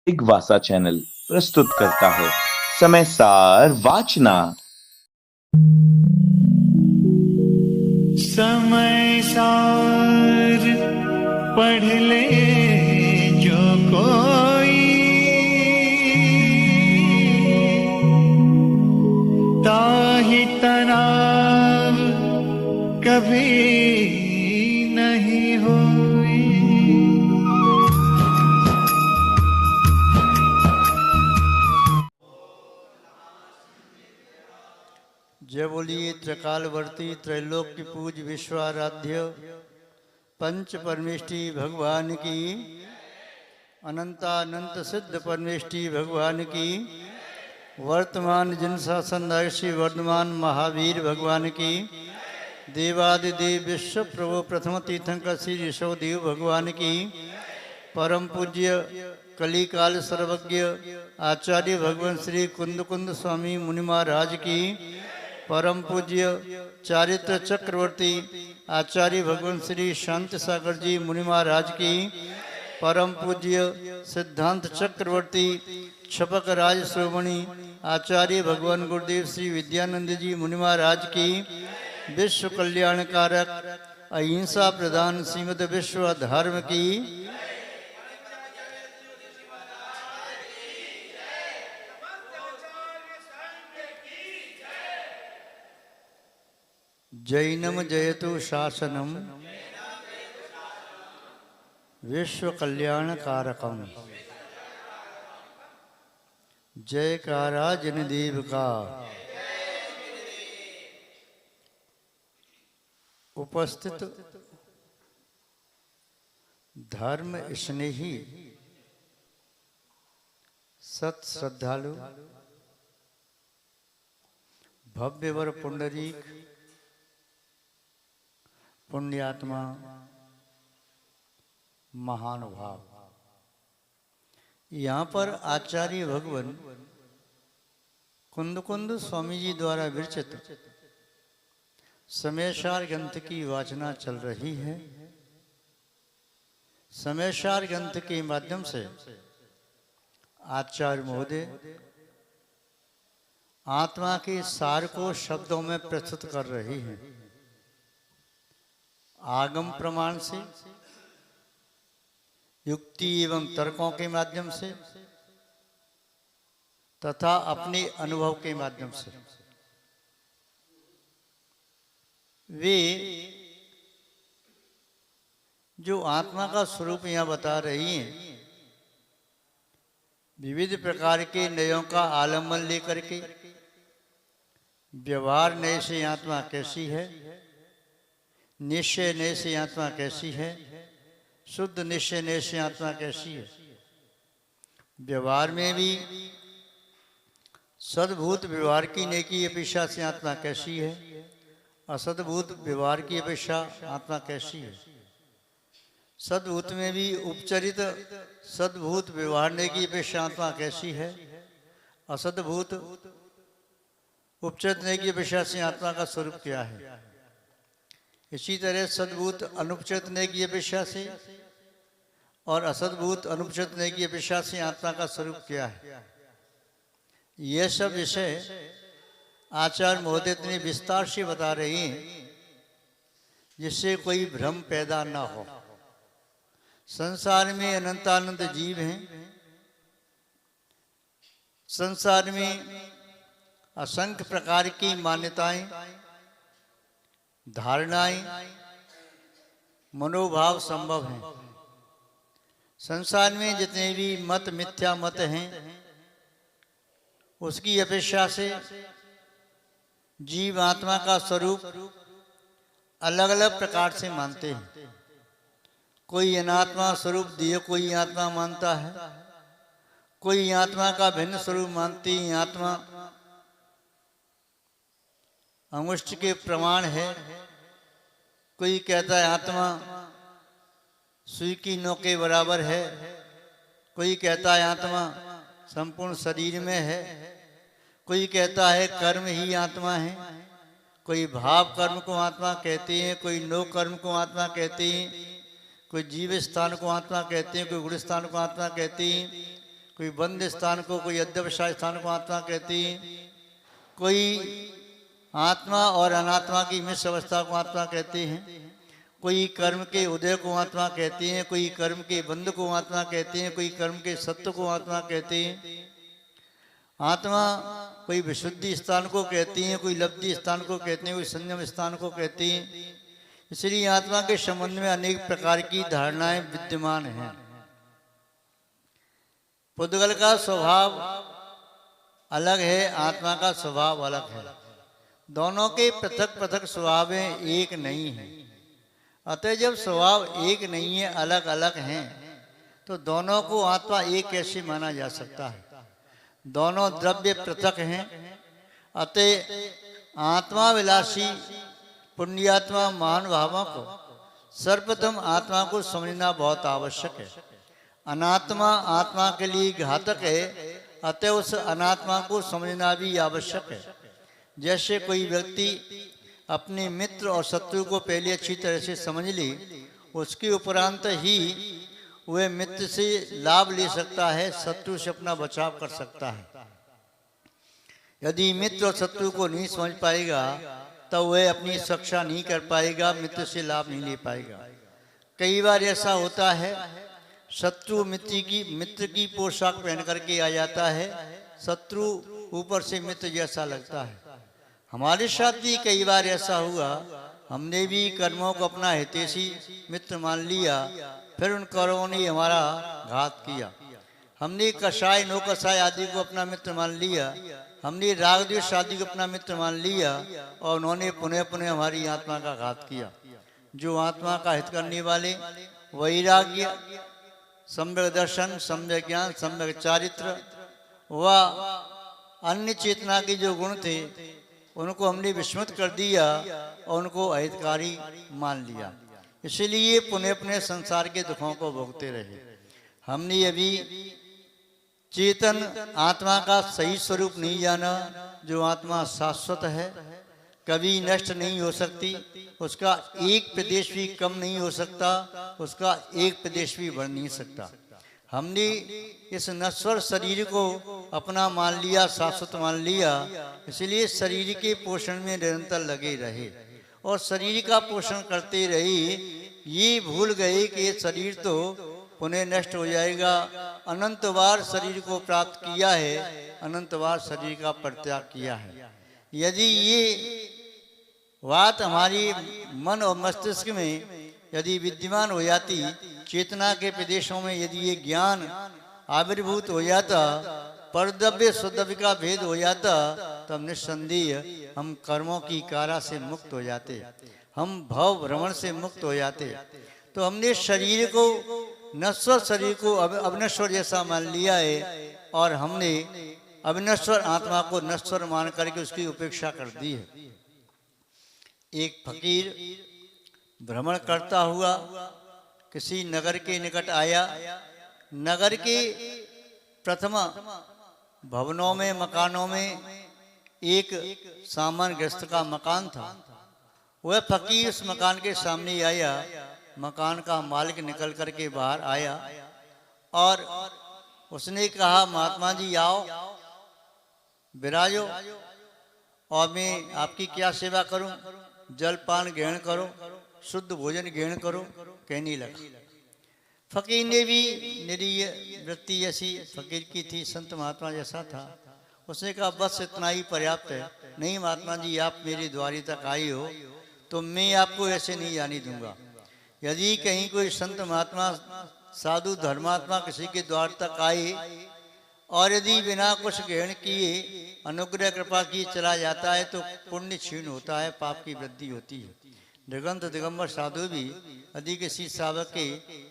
दिग्वासा channel प्रस्तुत करता है समय सार वाचना। समय सार पढ़ ले जो कोई, ताहि तनाव कभी नहीं होई। जय बोलिए त्रिकालवर्ती त्रैलोक्य पूज विश्वाराध्य पंच परमेष्टि भगवान की, अनंतानंत सिद्ध परमेष्टि भगवान की, वर्तमान जिन शासन श्री वर्धमान महावीर भगवान की, देवादिदेव विश्व प्रभु प्रथम तीर्थंकर श्री ऋषभदेव भगवान की, परम पूज्य कलिकाल सर्वज्ञ आचार्य भगवान श्री कुंद कुंद स्वामी मुनि महाराज की, परम पूज्य चारित्र चक्रवर्ती आचार्य भगवान श्री शांति सागर जी मुनि महाराज की, परम पूज्य सिद्धांत चक्रवर्ती छपक राज श्रोमणी आचार्य भगवान गुरुदेव श्री विद्यानंद जी मुनि महाराज की, विश्व कल्याणकारक अहिंसा प्रधान श्रीमद विश्व धर्म की, जैनम जयतु शासनम विश्व कल्याण कारकम। जयकारा जनदेव का। उपस्थित धर्म स्नेही सत श्रद्धालु भव्यवर पुंडरीक पुण्यात्मा महानुभाव, यहाँ पर आचार्य भगवान कुंद कुंद स्वामी जी द्वारा विरचित समयसार ग्रंथ की वाचना चल रही है। समयसार ग्रंथ के माध्यम से आचार्य महोदय आत्मा के सार को शब्दों में प्रस्तुत कर रही हैं। आगम प्रमाण से, युक्ति एवं तर्कों के माध्यम से तथा अपने अनुभव के माध्यम से वे जो आत्मा का स्वरूप यहाँ बता रही हैं, विविध प्रकार के नयों का आलम्बन लेकर के व्यवहार नए से आत्मा कैसी है, निश्चय नए से आत्मा कैसी है, शुद्ध निश्चय नए से आत्मा कैसी है, व्यवहार में भी सद्भूत व्यवहार की नेकी अपेक्षा से आत्मा कैसी है, असद्भूत व्यवहार की अपेक्षा आत्मा कैसी है, सद्भूत में भी उपचरित सद्भूत व्यवहार नेकी अपेक्षा आत्मा कैसी है, असद्भूत उपचरित नेकी अपेक्षा से आत्मा का स्वरूप क्या है। इसी तरह सद्भूत अनुपचरित नेकी अपेक्षा से और असद्भूत अनुपचरित नेकी अपेक्षा से आत्मा का स्वरूप क्या है। यह सब विषय आचार्य महोदय इतने विस्तार से बता रहे हैं जिससे कोई भ्रम पैदा ना हो। संसार में अनंतानंत जीव हैं, संसार में असंख्य प्रकार की मान्यताएं, धारणाएं, मनोभाव संभव हैं। संसार में जितने भी मत मिथ्या मत हैं, उसकी अपेक्षा से जीव आत्मा का स्वरूप अलग अलग प्रकार से मानते हैं। कोई अनात्मा स्वरूप दिए कोई आत्मा मानता है, कोई आत्मा का भिन्न स्वरूप मानती आत्मा अंगुष्ठ के प्रमाण है, कोई कहता है आत्मा सुई की नोक के बराबर है, कोई कहता है आत्मा संपूर्ण शरीर में है, कोई कहता है कर्म ही आत्मा है, कोई भाव कर्म को आत्मा कहते हैं, कोई नो कर्म को आत्मा कहते हैं, कोई जीव स्थान को आत्मा कहते हैं, कोई गुण स्थान को आत्मा कहते हैं, कोई बंद स्थान को, कोई अध्यवसाय स्थान को आत्मा कहती है, कोई आत्मा और अनात्मा की मिश्र अवस्था को आत्मा कहते हैं, कोई कर्म के उदय को आत्मा कहते हैं, कोई कर्म के बंध को आत्मा कहते हैं, कोई कर्म के सत्य को आत्मा कहते हैं। आत्मा कोई विशुद्धि स्थान को कहती हैं, कोई लब्धि स्थान को कहते हैं, कोई संयम स्थान को कहती हैं। इसलिए आत्मा के संबंध में अनेक प्रकार की धारणाएं विद्यमान हैं। पुद्गल का स्वभाव अलग है, आत्मा का स्वभाव अलग है। दोनों के पृथक पृथक स्वभाव एक नहीं है। अतः जब स्वभाव एक नहीं है, अलग अलग हैं, तो दोनों को आत्मा एक कैसे माना जा सकता है? दोनों द्रव्य पृथक हैं। अतः आत्मा विलासी पुण्यात्मा महानुभावों को सर्वप्रथम आत्मा को समझना बहुत आवश्यक है। अनात्मा आत्मा के लिए घातक है, अतः उस अनात्मा को समझना भी आवश्यक है। जैसे कोई व्यक्ति अपने मित्र और शत्रु को पहले अच्छी तरह से समझ ले, उसके उपरांत ही वह मित्र से लाभ ले सकता है, शत्रु से अपना बचाव कर सकता है। यदि मित्र और शत्रु को नहीं समझ पाएगा तो वह अपनी सुरक्षा नहीं कर पाएगा, मित्र से लाभ नहीं ले पाएगा। कई बार ऐसा होता है, शत्रु मित्र की पोशाक पहन करके आ जाता है, शत्रु ऊपर से मित्र जैसा लगता है। हमारे साथ भी कई बार ऐसा हुआ, हमने भी कर्मों को अपना हितैषी मित्र मान लिया, फिर उन कर्मों ने हमारा घात किया। हमने कसाय नो कसाय आदि को अपना मित्र मान लिया, हमने राग द्वेष आदि को अपना मित्र मान लिया, और उन्होंने पुनः पुनः हमारी आत्मा का घात किया। जो आत्मा का हित करने वाले वैराग्य, सम्यक दर्शन, सम्यक ज्ञान, सम्यक चारित्र व अन्य चेतना के जो गुण थे, उनको हमने विस्मृत कर दिया और उनको अहितकारी मान लिया। इसलिए पुनः पुनः संसार के दुखों को भोगते रहे। हमने अभी चेतन आत्मा का सही स्वरूप नहीं जाना। जो आत्मा शाश्वत है, कभी नष्ट नहीं हो सकती, उसका एक प्रदेश भी कम नहीं हो सकता, उसका एक प्रदेश भी बढ़ नहीं सकता। हमने इस नश्वर शरीर को अपना मान लिया, शाश्वत मान लिया, इसलिए शरीर के पोषण में निरंतर लगे रहे और शरीर का पोषण करते रहे। ये भूल गए कि ये शरीर तो पुनः नष्ट हो जाएगा। अनंत बार शरीर को प्राप्त किया है, अनंत बार शरीर का परित्याग किया है। यदि ये बात हमारी मन और मस्तिष्क में यदि विद्यमान हो जाती, चेतना के प्रदेशों में यदि ये ज्ञान आविर्भूत हो जाता, परद्रव्य सुद्रव्य का भेद हो जाता, तब निस्संदेह हम कर्मों की कारा से मुक्त हो जाते, हम भव भ्रमण से मुक्त हो जाते। तो हमने शरीर को, नश्वर शरीर को अविनश्वर जैसा मान लिया है, और हमने अविनश्वर आत्मा को नश्वर मान करके उसकी उपेक्षा कर दी है। एक फकीर भ्रमण करता हुआ किसी नगर के निकट आया। नगर के प्रथम भवनों में, मकानों में एक सामान्य गृहस्थ का मकान था। वह फकीर उस मकान के सामने आया। मकान का मालिक निकल करके बाहर आया और उसने कहा, महात्मा जी आओ, विराजो और मैं आपकी क्या सेवा करूं? जलपान ग्रहण करो, शुद्ध भोजन ग्रहण करो, कहने लगा। फकीर ने भी निरीह वृत्ति ऐसी फकीर की थी, संत महात्मा जैसा था। उसने कहा बस इतना ही पर्याप्त है। नहीं महात्मा जी, आप मेरी द्वारी तक आई हो तो मैं आपको ऐसे नहीं जाने दूंगा। यदि कहीं कोई संत महात्मा, साधु, धर्मात्मा किसी के द्वार तक आए और यदि बिना कुछ ग्रहण किए अनुग्रह कृपा की चला जाता है तो पुण्य क्षीण होता है, पाप की वृद्धि होती है। दिगंत दिगंबर साधु भी यदि किसी सावक के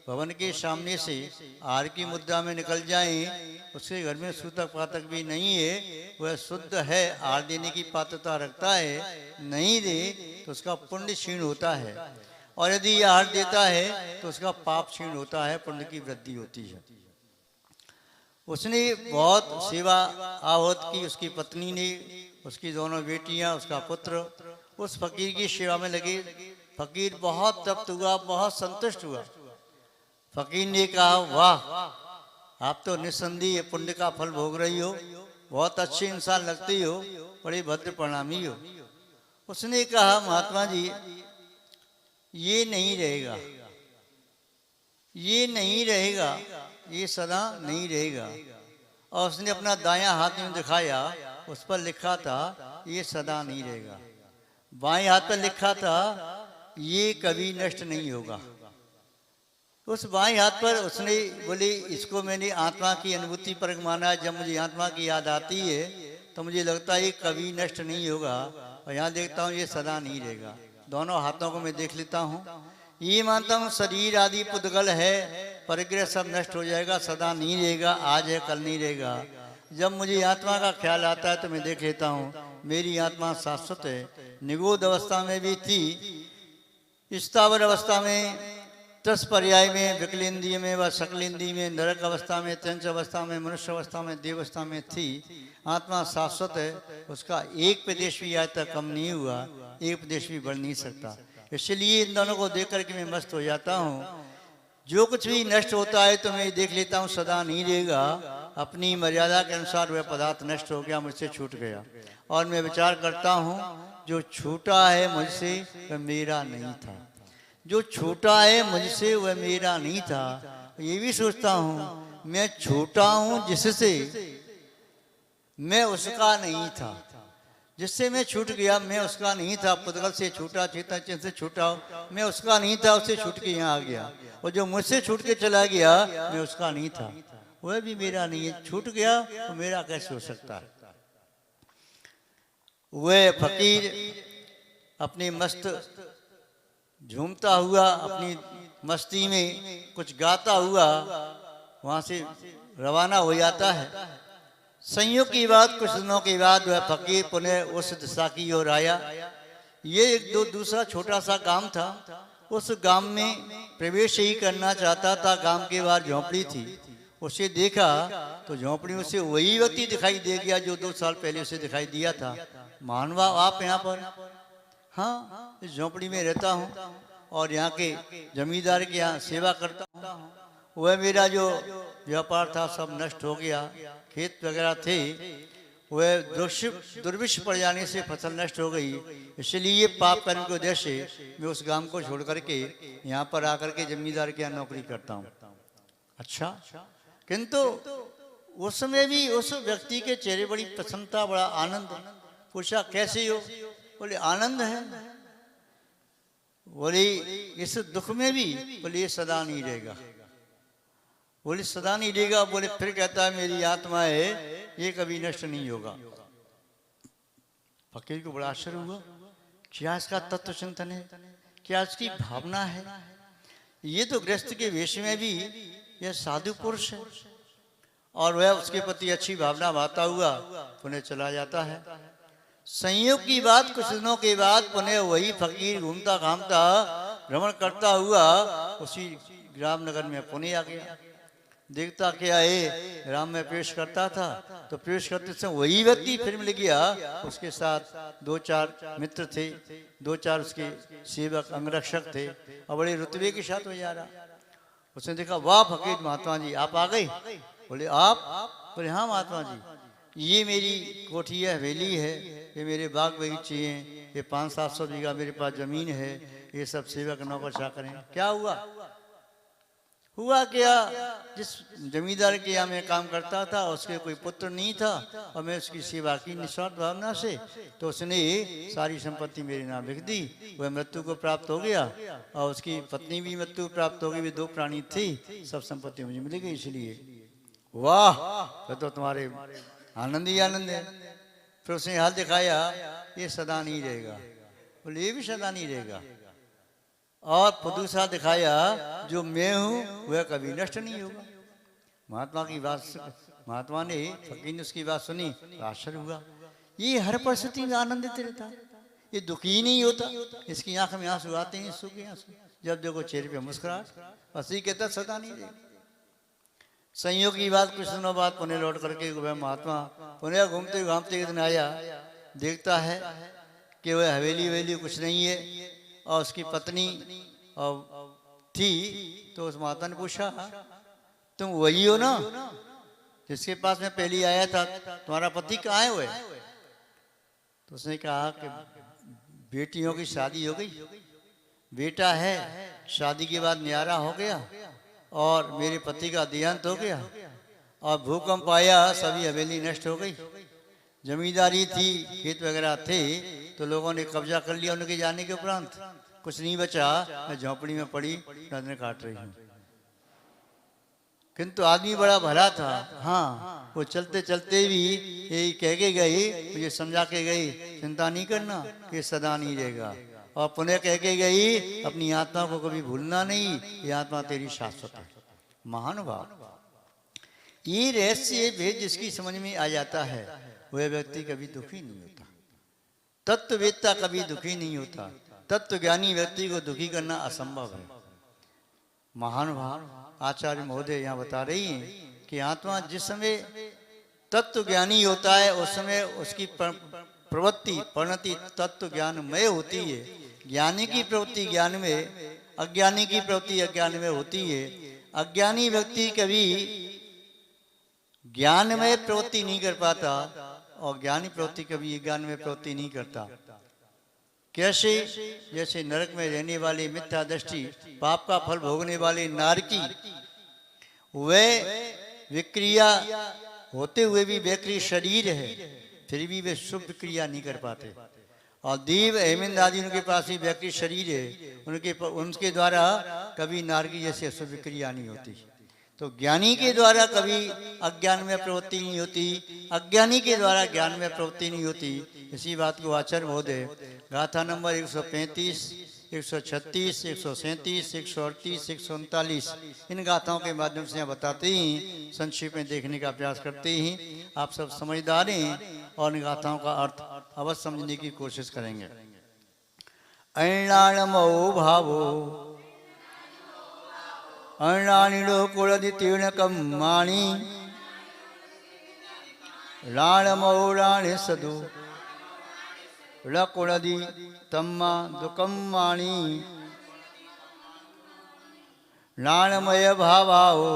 भवन के सामने से आहार की मुद्रा में निकल जाएं, उसके घर में सूतक पातक भी नहीं है, वह शुद्ध है, आहार देने की पात्रता रखता है, नहीं दे तो उसका पुण्य क्षीण होता है, और यदि आहार देता है तो उसका पाप क्षीण होता है, पुण्य की वृद्धि होती है। उसने बहुत सेवा आहूत की, उसकी पत्नी ने, उसकी दोनों बेटियां, उसका पुत्र उस फकीर की सेवा में लगे। फकीर बहुत तृप्त हुआ, बहुत संतुष्ट हुआ। फकीर ने कहा वाह, आप तो निस्संदेह पुण्य का फल भोग रही हो, बहुत अच्छे इंसान लगती हो, बड़ी भद्र प्रणामी हो। उसने कहा महात्मा जी ये नहीं रहेगा, ये नहीं रहेगा, ये सदा नहीं रहेगा। और उसने अपना दायां हाथ में दिखाया, उस पर लिखा था ये सदा नहीं रहेगा। बाएं हाथ पर लिखा था ये कभी नष्ट नहीं होगा। उस बाएं हाथ पर उसने बोली इसको मैंने आत्मा की अनुभूति पर माना। जब मुझे आत्मा की याद आती है तो मुझे लगता है ये कभी नष्ट नहीं होगा, और यहाँ देखता हूँ ये सदा नहीं रहेगा। दोनों हाथों को मैं देख लेता हूँ, ये मानता हूँ शरीर आदि पुद्गल है, परिग्रह सब नष्ट हो जाएगा, सदा नहीं रहेगा, आज है कल नहीं रहेगा। जब मुझे आत्मा का ख्याल आता है तो मैं देख लेता हूँ मेरी आत्मा शाश्वत है। निगोद अवस्था में भी थी, स्थावर अवस्था में, तस पर्याय में, विकलेंद्रिय में व सकलेंद्रिय में, नरक अवस्था में, त्यंच अवस्था में, मनुष्य अवस्था में, देव अवस्था में थी। आत्मा शाश्वत है, उसका एक प्रदेश भी आज तक कम नहीं हुआ, एक प्रदेश भी बढ़ नहीं सकता। इसलिए इन दोनों को देख करके मैं मस्त हो जाता हूँ। जो कुछ भी नष्ट होता है तो मैं देख लेता हूँ सदा नहीं रहेगा। अपनी मर्यादा के अनुसार वह पदार्थ नष्ट हो गया, मुझसे छूट गया, और मैं विचार करता हूँ जो छूटा है मुझसे वह मेरा नहीं था, जो छूटा है मुझसे वह मेरा नहीं था। ये भी सोचता हूँ मैं छूटा हूँ जिससे, मैं उसका नहीं था। जिससे मैं छूट गया मैं उसका नहीं था। पुद्गल से छूटा, चेतन चिन्ह से छूटा, मैं उसका नहीं था, उससे छूट के यहाँ आ गया। और जो मुझसे छूट के चला गया मैं उसका नहीं था, वह भी मेरा नहीं है। छूट गया तो मेरा कैसे हो सकता है। वह फकीर अपनी मस्त झूमता हुआ, अपनी मस्ती में कुछ गाता हुआ वहां से रवाना हो जाता है। संयोग की बात, कुछ दिनों के बाद वह फकीर पुनः उस दिशा की ओर आया। ये एक दूसरा छोटा सा गांव था। उस गांव में प्रवेश ही करना चाहता था। गांव के बाहर झोंपड़ी थी, उसे देखा तो झोंपड़ी में से वही व्यक्ति दिखाई दे गया जो 2 साल पहले उसे दिखाई दिया था। मानवा आप यहाँ पर? हाँ, इस झोंपड़ी में रहता हूँ और यहाँ के जमींदार के यहाँ सेवा करता हूँ। वह मेरा जो व्यापार था सब नष्ट हो गया, खेत वगैरह थे वह दुर्भिक्ष पड़ जाने से फसल नष्ट हो गई। इसलिए पाप कर्म के उद्देश्य से मैं उस गांव को छोड़ करके यहाँ पर आकर के जमींदार के यहाँ नौकरी करता हूँ। अच्छा, किंतु उस समय भी उस व्यक्ति के चेहरे बड़ी प्रसन्नता, बड़ा आनंद। पूछा कैसे हो? बोले आनंद है। बोले इस दुख में भी? बोले ये सदा नहीं रहेगा। बोले सदा नहीं रहेगा। बोले फिर कहता है मेरी आत्मा है, ये कभी नष्ट नहीं होगा। फकीर को बड़ा आश्चर्य हुआ, क्या इसका तत्व चिंतन है, क्या इसकी भावना है। ये तो गृहस्थ के वेश में भी यह साधु पुरुष है, और वह उसके प्रति अच्छी भावना भाता हुआ पुनः चला जाता है। संयोग की बात, कुछ दिनों के बाद पुनः वही फकीर घूमता घामता भ्रमण करता हुआ उसी ग्राम नगर में पुनः आ गया। देखता क्या है, राम में प्रवेश करता था तो प्रवेश करते समय वही व्यक्ति फिर मिल गया। उसके साथ 2-4 मित्र थे, 2-4 उसके सेवक अंगरक्षक थे, और बड़े रुतबे के साथ हो जा रहा। उसने देखा, वाह फकीर महात्मा जी आप आ गए। बोले आप? बोले हाँ महात्मा जी, ये मेरी कोठी है, हवेली है, ये मेरे बाग बगीचे हैं, ये 500-700 बीघा मेरे पास जमीन है, ये सब सेवक नौकर चाकर हैं। क्या हुआ? हुआ क्या, जिस जमींदार के यहाँ मैं काम करता था उसके कोई पुत्र नहीं था, और मैं उसकी सेवा की निस्वार्थ भावना से, तो उसने सारी संपत्ति मेरे नाम लिख दी। वह मृत्यु को प्राप्त हो गया, और उसकी पत्नी भी मृत्यु प्राप्त हो गई। वे 2 प्राणी थी, सब संपत्ति मुझे मिल गई। इसलिए वाह, वह तो तुम्हारे आनंद ही आनंद है। फिर उसने हाल दिखाया, ये सदा नहीं रहेगा। बोले ये भी सदा नहीं रहेगा। और दूसरा दिखाया, जो मैं हूं वह कभी नष्ट नहीं होगा। महात्मा की बात, महात्मा ने, फकीर ने उसकी बात सुनी, आश्चर्य हुआ। ये हर परिस्थिति में आनंदित रहता, ये दुखी नहीं होता। इसकी आंख में आंसू आते हैं, सुख के आंसू, जब देखो चेहरे पे मुस्कुराहट। बस ये कहता सदा नहीं रहेगा। संयोग की बात, कुछ दिनों बाद पुनः लौट करके वह महात्मा पुनः घूमते घामते एक दिन आया। देखता है कि वह हवेली ववेली कुछ नहीं है, और उसकी पत्नी थी। तो उस माता ने पूछा तुम वही हो ना जिसके पास मैं पहले आया था, तुम्हारा पति कहाँ है हुए? तो उसने कहा कि बेटियों की शादी हो गई, बेटा है, शादी के बाद न्यारा हो गया और मेरे पति का देहांत हो गया और भूकंप आया, सभी हवेली नष्ट हो गई। जमींदारी थी, खेत वगैरह थे, तो लोगों ने कब्जा कर लिया उनके जाने के उपरांत। कुछ नहीं बचा, मैं झोंपड़ी में पड़ी नजरें काट रही हूँ। किंतु आदमी बड़ा भला था। हाँ, वो चलते चलते भी यही कह के गई, मुझे समझा के गई, चिंता नहीं करना, कि सदा नहीं रहेगा। और पुनः कह के गई, अपनी आत्मा को कभी भूलना नहीं, ये आत्मा तेरी शाश्वत है। महानुभाव, ये रहस्य भेद जिसकी समझ में आ जाता है वह व्यक्ति कभी दुखी नहीं होता। तत्ववेत्ता कभी दुखी नहीं होता। तत्व ज्ञानी व्यक्ति को दुखी करना असंभव है। महानुभाव आचार्य महोदय यहाँ बता रही हैं कि आत्मा जिस समय तत्व ज्ञानी होता है उस समय उसकी प्रवृत्ति परिणति तत्व ज्ञानमय होती है। ज्ञानी की प्रवृत्ति ज्ञान में, अज्ञानी की प्रवृत्ति अज्ञान में होती है। अज्ञानी व्यक्ति कभी ज्ञान में प्रवृत्ति नहीं कर पाता और ज्ञानी प्रवृत्ति कभी ज्ञान में प्रवृत्ति नहीं करता। कैसे? जैसे नरक में रहने वाले मिथ्या दृष्टि पाप का फल भोगने वाले नारकी, वे विक्रिया होते हुए भी विक्रिय शरीर है, फिर भी वे शुभ क्रिया नहीं कर पाते। और देव हेमंत आदि उनके पास ही विक्रिय शरीर है, उनके द्वारा कभी नारकी जैसे शुभ क्रिया नहीं होती। तो ज्ञानी के द्वारा कभी अज्ञान में प्रवृत्ति नहीं होती, अज्ञानी के द्वारा ज्ञान में प्रवृत्ति नहीं होती। इसी बात को आचार्य महोदय गाथा नंबर 135, 136, 137, 138, 139 इन गाथाओं के माध्यम से बताते ही संक्षेप में देखने का प्रयास करते ही आप सब समझदार हैं और इन गाथाओं का अर्थ अवश्य समझने की कोशिश करेंगे। ऐणाणमो भावो अणाणिलो कुलदि तीर्णकम्माणि राणमो राणे सदु लकुलदि तम्मा दुकम्माणि राणमय भावाहो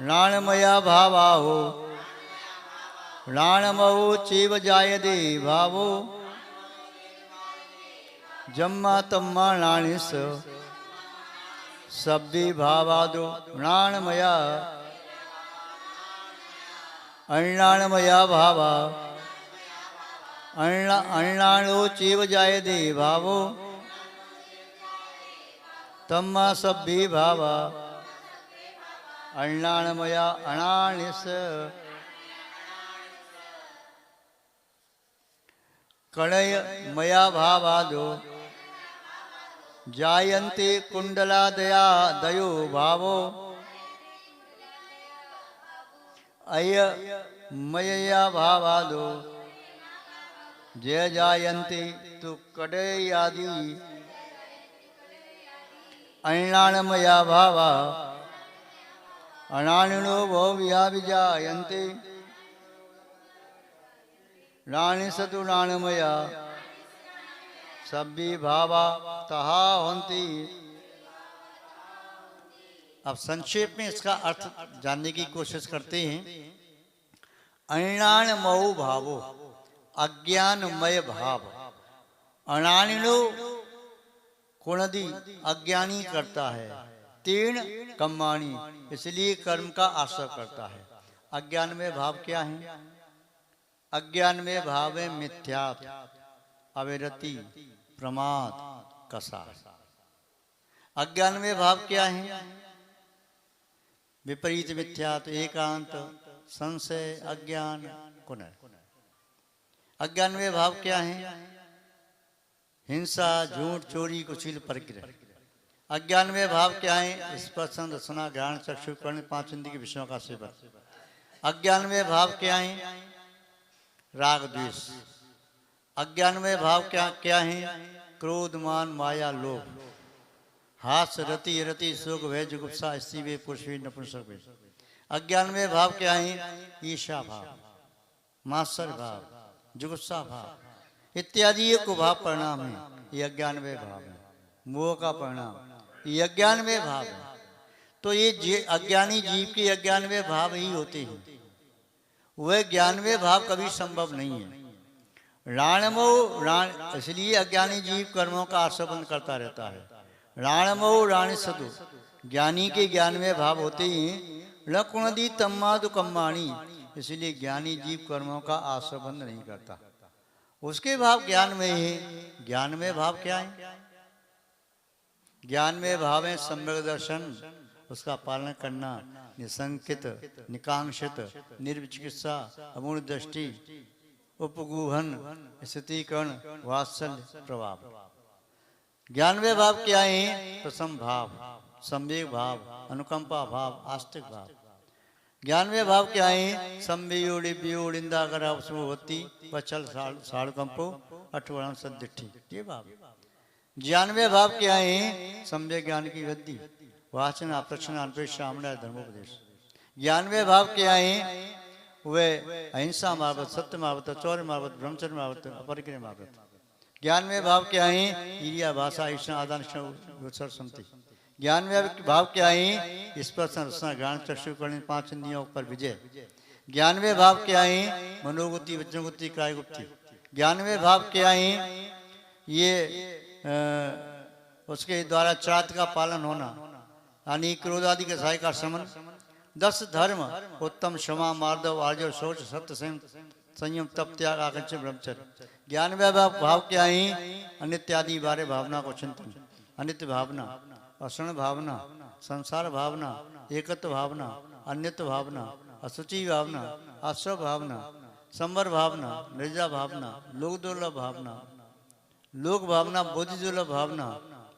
राणमया भावाहो राणमो चेव जायते भावो जम्मा तम्मा राणिस सब्बी भावादो प्राणमया अण्णाणमया भावा अण्णाणो चेव जायते भावो तम्मा सब्बी भावा अण्णाणमया अणानिस कणय मया भावादो जायन्ते कुंडलादया दयो भावो अय मयया भावादो जय जायन्ते तु कड़यादि अण्णाणमया भावा अणाणिनो भव्या विजायन्ते राणिसतु राणमया सभी भावा तहा होंती। अब संक्षेप में इसका अर्थ जानने की कोशिश करते हैं। अण्णाणमो भावो अज्ञानमय भाव, अणाणिनो कुणदि अज्ञानी करता है, तीर्ण कम्माणी इसलिए कर्म का आश्रय करता है। अज्ञान में भाव क्या है? अज्ञान में भाव है मिथ्यात्व, अविरति, प्रमाद, कसा। अज्ञान में भाव क्या है? विपरीत मिथ्यात्व, एकांत, संशय, अज्ञान, कुनर। अज्ञान में भाव क्या है? हिंसा, झूठ, चोरी, कुचिल, परग्रह। अज्ञान में भाव क्या है? स्पर्श, रसना, घ्राण, चक्षु, कर्ण, पांच इंद्रिय के विषयों का सेवन। अज्ञान में भाव क्या है? राग, द्वेष। अज्ञान में भाव क्या है? क्रोध, मान, माया, लोभ, हास, रति, रति, शोक, भय, जुगुप्सा, स्त्री वे, पुरुष वे, नपुंसक वे। अज्ञान में भाव क्या है? ईर्ष्या भाव, मात्सर्य भाव, जुगुप्सा भाव इत्यादि ये कुभाव परिणाम है। ये अज्ञान में भाव है। मोह का परिणाम ये अज्ञान में भाव है। तो ये अज्ञानी जीव के 91 भाव ही होते हैं। वह 91 भाव कभी संभव नहीं है। इसलिए अज्ञानी जीव कर्मों का आस्वादन करता रहता है। राणमो राणी सदु, ज्ञानी के 91 भाव होते ही लकुणदी तम्मादु कम्माणी, इसलिए ज्ञानी जीव कर्मों का आस्वादन नहीं करता। उसके भाव ज्ञान में ही। ज्ञान में भाव क्या है? ज्ञान में भाव है सम्यक दर्शन, उसका पालन करना, निसंकित, निकांक्षित, निर्विचिकित्सा, अमूढ़ दृष्टि, उपगूहन, स्थितिकरण, वात्सल्य, प्रभाव। ज्ञानवे भाव क्या है? प्रसम भाव, संवेग भाव, अनुकंपा भाव, आस्तिक भाव। ज्ञानवे भाव क्या है? संवेयोड़ी बियोड़िंदा होती वचल साड़कंपो अठवरण सदिष्टि, ये भाव। ज्ञानवे भाव क्या है? संवेग ज्ञान की वृद्धि, वाचन प्रश्न अनपेक्षा आमना धर्मोपदेश। ज्ञानवे भाव क्या है? वे अहिंसा मार्वत, सत्य मार्वत, चौर्य मार्वत, ब्रह्मचर्य मार्वत, अपरिग्रह मार्वत। ज्ञानवे भाव क्या है? ईर्ष्या, भाषा, ईर्ष्या, आदान, संति। ज्ञानवे भाव क्या है? स्पर्श, रसना, ज्ञान, चक्षु, कर्ण, 5 इंद्रियों पर विजय। ज्ञानवे भाव क्या है? मनोगुप्ति, वचनगुप्ति, कायगुप्ति। ज्ञानवे भाव क्या है? ये उसके द्वारा चार्त का पालन होना, यानी क्रोध आदि के सहाय का शमन। 10 धर्म उत्तम, क्षमा, मार्दव, आर्जव, शौच, सत्य, संयम, तप, त्याग, आकांक्षा, ब्रह्मचर्य। ज्ञानवे भाव क्या है? अनित्य आदि बारे भावना को चिंतन, अनित्य भावना, असण भावना, संसार भावना, एकत्व भावना, अन्यत्व भावना, असुचि भावना, आश्रव भावना, संवर भावना, निर्जा भावना, लोक दुर्लभ भावना, लोक भावना, बोधि दुर्लभ भावना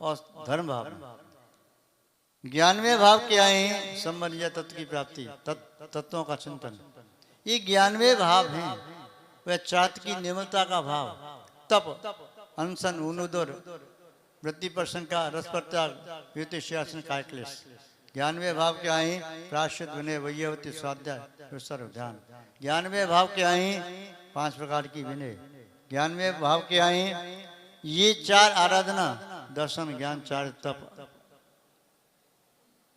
और धर्म भावना। ज्ञानवे भाव क्या है? संबंध तत्व की प्राप्ति, तत्वों का चिंतन। ये ज्ञानवे भाव हैं। वह चात की निर्मलता का भाव, तप, अनशन, उनुदर, वृत्ति प्रसन्न का, रस प्रत्याग, युति शासन, काय क्लेश। ज्ञानवे भाव क्या है? प्राश्चित, विनय, वैयवती, स्वाध्याय, सर्व ध्यान। ज्ञानवे भाव क्या है? 5 प्रकार की विनय। ज्ञानवे भाव क्या है? ये 4 आराधना, दर्शन, ज्ञान, चार तप,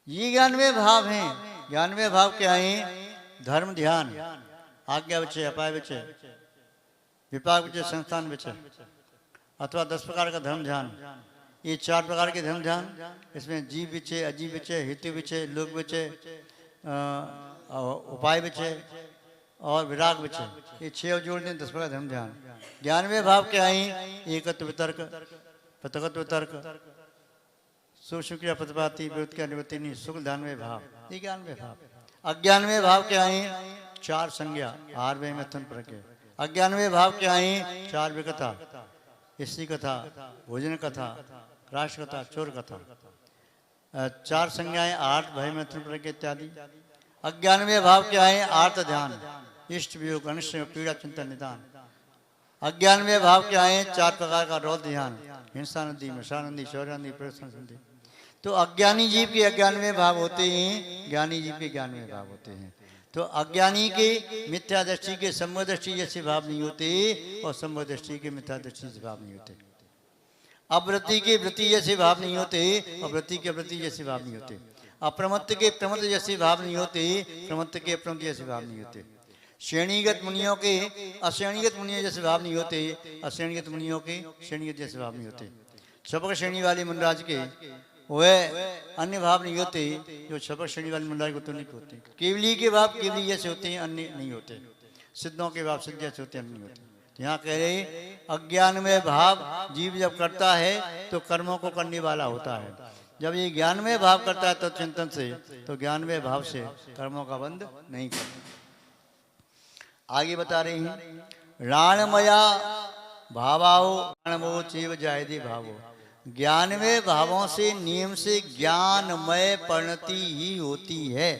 ये ज्ञानवे भाव हैं। ज्ञानवे भाव क्या है? धर्म, ध्यान, आज्ञा विचय, अपाय विचय, विपाक विचय, संस्थान विचय, अथवा 10 प्रकार का धर्म ध्यान। ये 4 प्रकार के धर्म ध्यान, इसमें जीव विचय, अजीव विचय, हेतु विचय, लोक विचय, उपाय विचय और विराग विचय, ये 6 जोड़ दें 10 प्रकार धर्म ध्यान। ज्ञानवे भाव क्या है? एकत्व वितर्क, पृथकत्व वितर्क, सुक्रिया प्रतिपाति, विरुद्ध का निवृत्ति नहीं, शुक्ल ध्यानवे भाव, ये ज्ञानवे भाव। अज्ञानवे भाव क्या है? 4 संज्ञा, 8वें मिथुन प्रज्ञा। अज्ञानवे भाव क्या है? 4 विकथा, स्त्री कथा, भोजन कथा, राष्ट्र कथा, चोर कथा। 4 संज्ञाएं, 8 भय मैथुन प्रज्ञा इत्यादि। अज्ञानवे भाव क्या है? 8 ध्यान, इष्ट वियोग, अनिष्ट, पीड़ा, चिंतन, निदान। अज्ञानवे भाव क्या है? 4 प्रकार का रौद्र ध्यान, हिंसा नदी, मशानंदी, शौर्यानंदी, प्रसन्न। तो अज्ञानी जीव के 91 भाव होते हैं, ज्ञानी जीव के 91 भाव होते हैं। तो अज्ञानी के मिथ्या दृष्टि के सम्यक दृष्टि जैसे भाव नहीं होते और सम्यक दृष्टि के मिथ्या दृष्टि से भाव नहीं होते। अवृत्ति के वृत्ति जैसे भाव नहीं होते, अवृत्ति के वृत्ति जैसे भाव नहीं होते। अप्रमत्त के प्रमत्त जैसे भाव नहीं होते, प्रमत्त के अप्रमत्त जैसे भाव नहीं होते। श्रेणीगत मुनियों के अश्रेणीगत मुनियों जैसे भाव नहीं होते, अश्रेणीगत मुनियों के श्रेणीगत जैसे भाव नहीं होते। सबक श्रेणी वाले मुनराज के वह अन्य भाव नहीं होते जो सबक श्रेणी वाले मुनराज को तो नहीं होते। केवली के भाव केवली जैसे होते हैं, अन्य नहीं होते। सिद्धों के भाव सिद्ध जैसे होते हैं, अन्य नहीं होते। यहाँ कह रहे अज्ञान में भाव जीव जब करता है तो कर्मों को करने वाला होता है। जब ये ज्ञान में भाव करता है तो चिंतन से, तो ज्ञान में भाव से कर्मों का बंध नहीं करता। आगे बता रहे हैं राणमया भावाओ राणमो चीव जायदे भावो। ज्ञानमय भावों से नियम से ज्ञानमय परिणति ही होती है।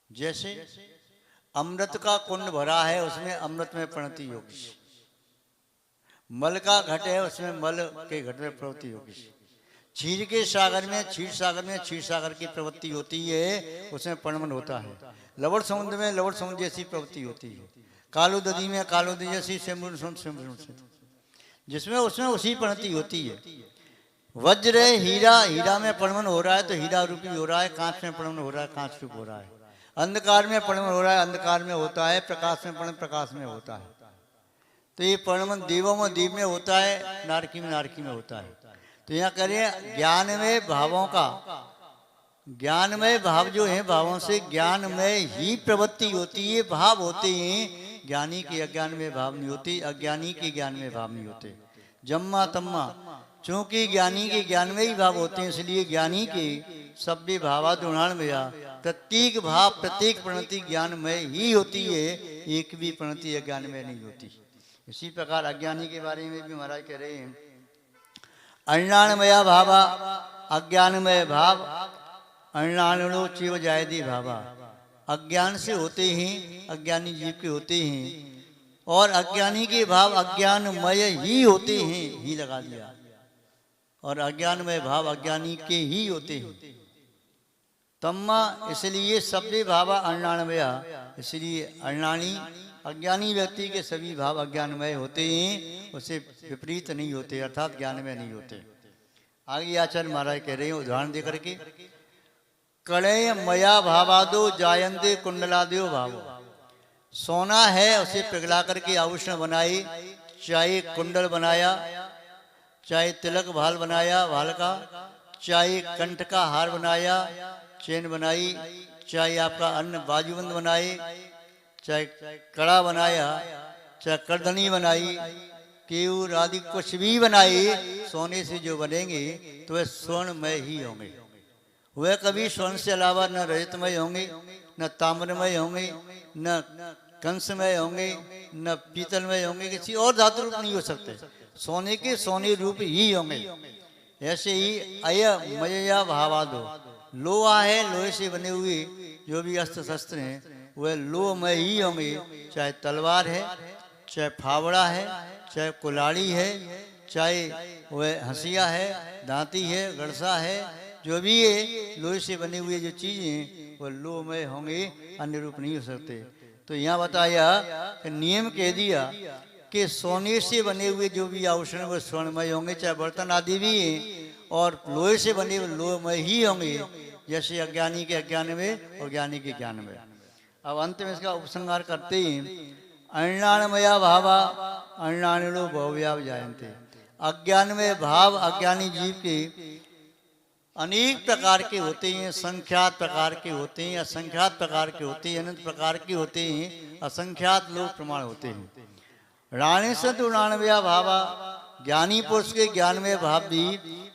जैसे अमृत का कुंड भरा है, उसमें अमृत में परिणति होगी। मल का घट है, उसमें मल के घट में प्रवृत्ति होगी। क्षीर के सागर में क्षीर सागर की प्रवृत्ति होती है, उसमें परिणमन होता है। लवण समुद्र में लवण समुद्र जैसी प्रवृत्ति होती है। कालू नदी में कालू नदी जैसी जिसमें उसमें उसी परिणति होती है। वज्र है, हीरा, हीरा में परिणमन हो रहा है तो हीरा रूपी हो रहा है, कांच में परिणमन हो रहा है, कांच रूप हो रहा है। अंधकार में परिणमन हो रहा है, अंधकार में होता है, प्रकाश में परिणमन प्रकाश में होता है। तो ये परिणमन देवों में देव में होता है, नारकी में नारकी में होता है। तो यहाँ करें ज्ञान में भावों का, ज्ञान में भाव जो है, भावों से ज्ञान में ही प्रवृत्ति होती है, भाव होते हैं। ज्ञानी के अज्ञान में भाव नहीं होती, अज्ञानी के ज्ञान में भाव नहीं होते। जम्मा तम्मा, चूंकि ज्ञानी के ज्ञान में ही भाव होते हैं, इसलिए ज्ञानी के सभ्य भावादुणान में प्रत्येक भाव प्रत्येक प्रणति ज्ञान में ही होती है, एक भी प्रणति अज्ञान में नहीं होती। इसी प्रकार अज्ञानी के बारे में भी महाराज कह रहे हैं, अज्ञानमया भावा, अज्ञानमय भाव, अज्ञानो चिव जायदी भावा। अज्ञान से होते हैं, अज्ञानी जीव के होते हैं, और अज्ञानी के भाव अज्ञानमय ही होते हैं, ही लगा दिया, और अज्ञानमय भाव अज्ञानी के ही होते हैं। तम्मा, इसलिए सभ्य भावा अज्ञानमय, इसलिए अज्ञानी अज्ञानी व्यक्ति के सभी भाव अज्ञानमय होते हैं, उसे विपरीत नहीं होते, अर्थात ज्ञान में नहीं होते। आगे आचार्य महाराज कह रहे हैं उदाहरण देकर के, कड़े मया भावादो जायंते कुंडलादयो भावो। सोना है, उसे पिघला करके आभूषण बनाए, चाहे कुंडल बनाया, चाहे तिलक भाल बनाया भाल का, चाहे कंठ का हार बनाया, चेन बनाई, चाहे आपका अन्न बाजूबंद बनाए, चाहे कड़ा बनाया, चाहे करदनी बनाई, केयूर आदि कुछ भी बनाए, सोने से जो बनेंगे तो वह स्वर्णमय ही होंगे। वह कभी स्वर्ण से अलावा न रजतमय होंगे, न ताम्रमय होंगे, न कंसमय होंगे, न पीतलमय होंगे, किसी और धातु रूप नहीं हो सकते, सोने के सोने रूप ही होंगे। ऐसे ही अय मयया भावादो, लोहा है, लोहे से बने हुए जो भी अस्त्र शस्त्र हैं वह लोहमय ही होंगे, चाहे तलवार है, चाहे फावड़ा है, चाहे कुल्हाड़ी है, चाहे वह हंसिया है, दांती है, गड़सा है, जो भी है लोहे से बने हुए जो चीजें वह लोहमय होंगे, अन्य रूप नहीं हो सकते। तो यहाँ बताया कि नियम कह दिया कि सोने से बने हुए जो भी आभूषण वो स्वर्णमय होंगे, चाहे बर्तन आदि भी हैं, और लोहे से बने हुए लोहमय ही होंगे, जैसे अज्ञानी के अज्ञान में और ज्ञानी के ज्ञान में। अब अंत में इसका उपसंहार करते ही, अज्ञानमया भावा अज्ञानिनो भव्या जायन्ते। अज्ञान में भाव अज्ञानी जीव के अनेक प्रकार के होते हैं, संख्यात प्रकार के होते हैं, असंख्यात प्रकार के होते हैं, अनंत प्रकार के होते हैं, असंख्यात लोक प्रमाण होते हैं। राणे संत उड़ानव्या भावा, ज्ञानी पुरुष के ज्ञान में भाव भी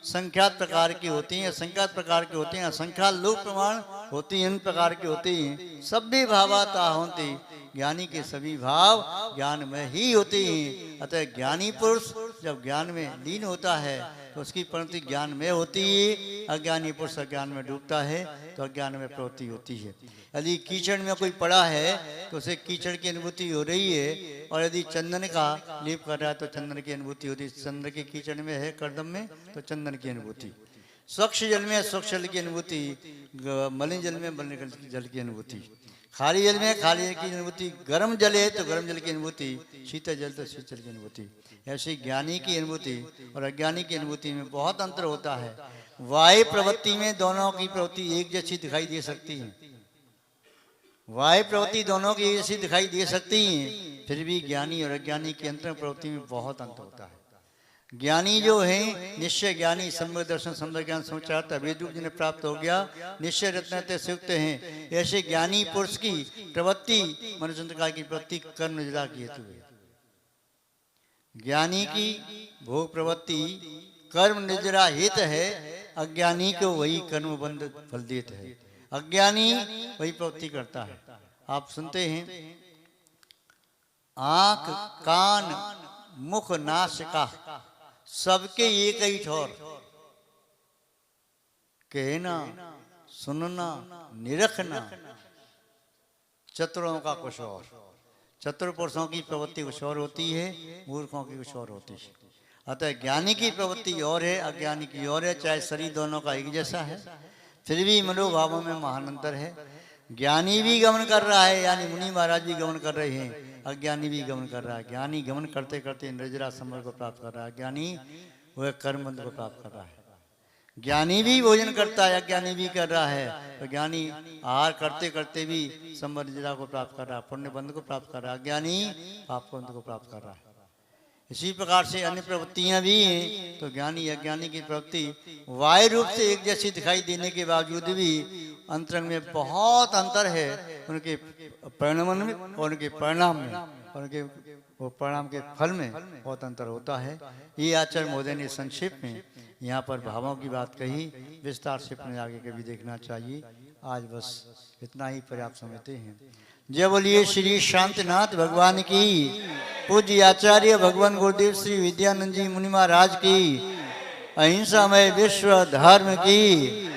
संख्यात प्रकार के होते हैं, असंख्यात प्रकार के होते हैं, असंख्यात लोक प्रमाण होते हैं, इन प्रकार के होते हैं। सभी भावाता होते, ज्ञानी के सभी भाव ज्ञान में ही होते हैं। अतः ज्ञानी पुरुष जब ज्ञान में लीन होता है तो उसकी प्रवृत्ति ज्ञान में होती है, अज्ञानी पुरुष अज्ञान में डूबता है तो अज्ञान में प्रवृत्ति होती है। यदि कीचड़ में कोई पड़ा है तो उसे कीचड़ की अनुभूति हो रही है, और यदि चंदन का लेप कर रहा है तो चंदन की अनुभूति होती है। चंदन के कीचड़ में है कर्दम में तो चंदन की अनुभूति, स्वच्छ जल में स्वच्छ जल की अनुभूति, मलिन जल में मलिन जल की अनुभूति, खाली जल में खाली जल की अनुभूति, गर्म जल है तो गर्म जल की अनुभूति, शीतल जल तो शीतल की अनुभूति। ऐसे ज्ञानी की अनुभूति और अज्ञानी की अनुभूति में बहुत अंतर होता है। वायु प्रवृत्ति में दोनों की प्रवृत्ति एक जैसी दिखाई दे सकती है, वायु प्रवृत्ति दोनों की एक जैसी दिखाई दे सकती है, फिर भी ज्ञानी और अज्ञानी के अंतर प्रवृत्ति में बहुत अंतर होता है। ज्ञानी जो है निश्चय ज्ञानी, सम्यक दर्शन सम्यक ज्ञान समाचार अभेद रूप जिन्हें प्राप्त हो गया, निश्चय रत्न से युक्त हैं। ऐसे ज्ञानी पुरुष की प्रवृत्ति मनुष्य की प्रवृत्ति कर्म निद्रा की हेतु है। ज्ञानी की भोग प्रवृत्ति कर्म निद्रा हित है, अज्ञानी को वही कर्म बंध फल देत है। अज्ञानी वही प्रवृत्ति करता है। आप सुनते हैं आंख कान मुख नासिका सबके एक ही ठोर, कहना सुनना निरखना चतुरों का कुछ और। चतुर पुरुषों की प्रवृत्ति कुछ और होती है, मूर्खों की कुछ और होती है। अतः ज्ञानी की प्रवृत्ति और है, अज्ञानी की और है। चाहे शरीर दोनों का एक जैसा है, फिर भी मनोभावों में महानंतर है। ज्ञानी भी गमन कर रहा है, यानी मुनि महाराज भी गमन कर रहे हैं, अज्ञानी भी गमन कर रहा है। ज्ञानी गमन करते करते निर्जरा समर को प्राप्त कर रहा है, ज्ञानी वह कर्म बंध को प्राप्त कर रहा है। ज्ञानी भी भोजन करता है, अज्ञानी भी कर रहा है। तो ज्ञानी आहार करते करते भी संबंधिता को प्राप्त कर रहा है, पुण्य बंध को प्राप्त कर रहा है, अज्ञानी पाप बंध को प्राप्त कर रहा है। इसी प्रकार से अन्य प्रवृत्तियां भी हैं। तो ज्ञानी अज्ञानी की प्रवृत्ति वायु रूप से एक जैसी दिखाई देने के बावजूद भी अंतरंग में बहुत अंतर है, उनके परिणाम में और उनके परिणाम में, उनके वो परिणाम के फल में बहुत अंतर होता है। ये आचार्य महोदय ने संक्षेप में यहाँ पर भावों की बात कही, विस्तार से अपने आगे कभी देखना चाहिए। आज बस इतना ही पर्याप्त समझते हैं। जय बोलिए श्री शांतिनाथ भगवान की, पूज्य आचार्य भगवान गुरुदेव श्री विद्यानंद जी मुनि महाराज की, अहिंसामय विश्व धर्म की।